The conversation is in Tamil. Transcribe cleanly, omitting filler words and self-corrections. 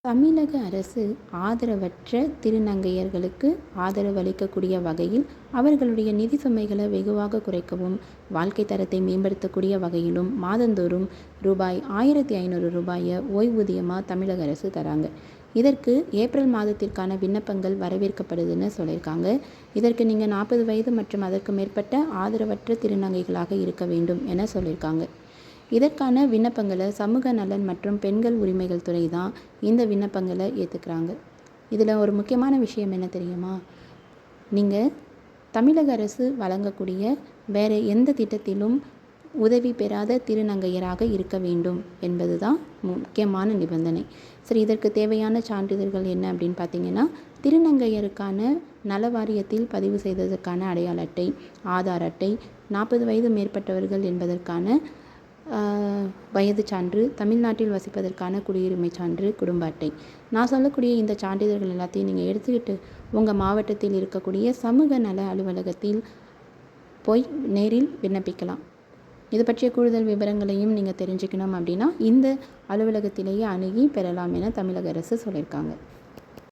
தமிழக அரசு ஆதரவற்ற திருநங்கையர்களுக்கு ஆதரவு அளிக்கக்கூடிய வகையில் அவர்களுடைய நிதி சுமைகளை வெகுவாக குறைக்கவும், வாழ்க்கை தரத்தை மேம்படுத்தக்கூடிய வகையிலும் மாதந்தோறும் ரூபாய் 1500 ஓய்வூதியமாக தமிழக அரசு தராங்க. இதற்கு ஏப்ரல் மாதத்திற்கான விண்ணப்பங்கள் வரவேற்கப்படுதுன்னு சொல்லியிருக்காங்க. இதற்கு நீங்கள் 40 வயது மற்றும் அதற்கு மேற்பட்ட ஆதரவற்ற திருநங்கைகளாக இருக்க வேண்டும் என சொல்லியிருக்காங்க. இதற்கான விண்ணப்பங்களை சமூக நலன் மற்றும் பெண்கள் உரிமைகள் துறை தான் இந்த விண்ணப்பங்களை ஏற்றுக்கிறாங்க. இதில் ஒரு முக்கியமான விஷயம் என்ன தெரியுமா? நீங்கள் தமிழக அரசு வழங்கக்கூடிய வேறு எந்த திட்டத்திலும் உதவி பெறாத திருநங்கையராக இருக்க வேண்டும் என்பது தான் முக்கியமான நிபந்தனை. சரி, இதற்கு தேவையான சான்றிதழ்கள் என்ன அப்படின்னு பார்த்தீங்கன்னா, திருநங்கையருக்கான நல வாரியத்தில் பதிவு செய்ததற்கான அடையாள அட்டை, ஆதார் அட்டை, 40 வயது மேற்பட்டவர்கள் என்பதற்கான வயது சான்று, தமிழ்நாட்டில் வசிப்பதற்கான குடியுரிமை சான்று, குடும்ப அட்டை. நான் சொல்லக்கூடிய இந்த சான்றிதழ்கள் எல்லாத்தையும் நீங்கள் எடுத்துக்கிட்டு உங்கள் மாவட்டத்தில் இருக்கக்கூடிய சமூக நல அலுவலகத்தில் போய் நேரில் விண்ணப்பிக்கலாம். இது பற்றிய கூடுதல் விவரங்களையும் நீங்கள் தெரிஞ்சுக்கணும் அப்படின்னா இந்த அலுவலகத்திலேயே அணுகி பெறலாம் என தமிழக அரசு சொல்லியிருக்காங்க.